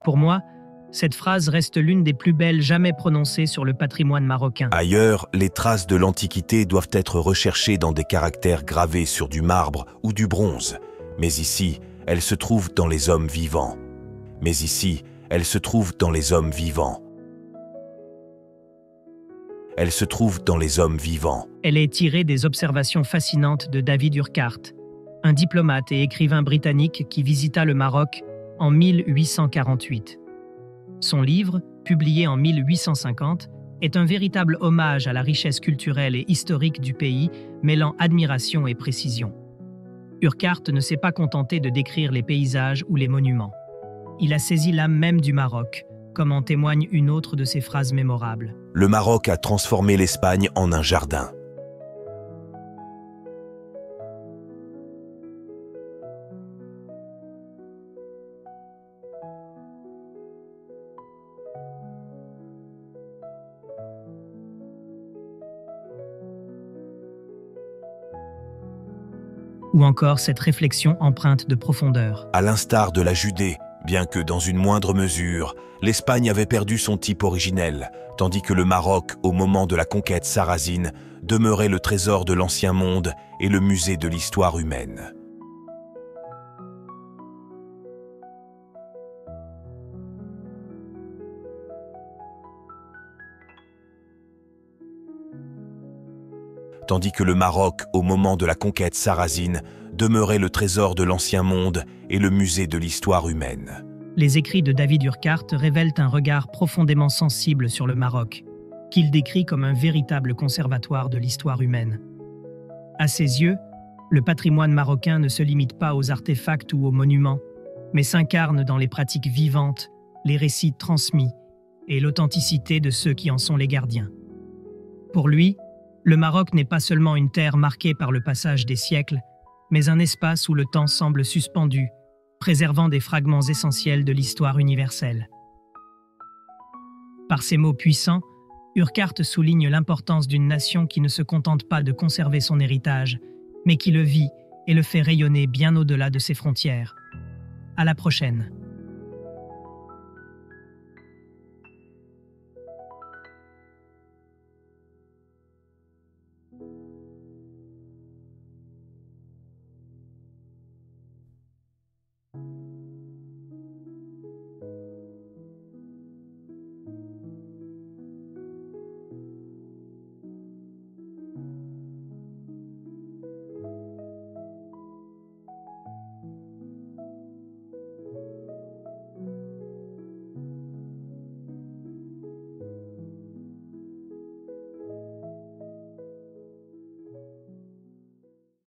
Pour moi, cette phrase reste l'une des plus belles jamais prononcées sur le patrimoine marocain. Ailleurs, les traces de l'Antiquité doivent être recherchées dans des caractères gravés sur du marbre ou du bronze. Mais ici, elles se trouvent dans les hommes vivants. Mais ici, elles se trouvent dans les hommes vivants. Elle se trouve dans les hommes vivants. Elle est tirée des observations fascinantes de David Urquhart, un diplomate et écrivain britannique qui visita le Maroc en 1848. Son livre, publié en 1850, est un véritable hommage à la richesse culturelle et historique du pays, mêlant admiration et précision. Urquhart ne s'est pas contenté de décrire les paysages ou les monuments. Il a saisi l'âme même du Maroc, comme en témoigne une autre de ses phrases mémorables. Le Maroc a transformé l'Espagne en un jardin. Ou encore cette réflexion empreinte de profondeur. À l'instar de la Judée, bien que dans une moindre mesure, l'Espagne avait perdu son type originel, tandis que le Maroc, au moment de la conquête sarrasine, demeurait le trésor de l'ancien monde et le musée de l'histoire humaine. Tandis que le Maroc, au moment de la conquête sarrasine, demeurait le trésor de l'ancien monde et le musée de l'histoire humaine. Les écrits de David Urquhart révèlent un regard profondément sensible sur le Maroc, qu'il décrit comme un véritable conservatoire de l'histoire humaine. À ses yeux, le patrimoine marocain ne se limite pas aux artefacts ou aux monuments, mais s'incarne dans les pratiques vivantes, les récits transmis et l'authenticité de ceux qui en sont les gardiens. Pour lui, le Maroc n'est pas seulement une terre marquée par le passage des siècles, mais un espace où le temps semble suspendu, préservant des fragments essentiels de l'histoire universelle. Par ces mots puissants, Urquhart souligne l'importance d'une nation qui ne se contente pas de conserver son héritage, mais qui le vit et le fait rayonner bien au-delà de ses frontières. À la prochaine.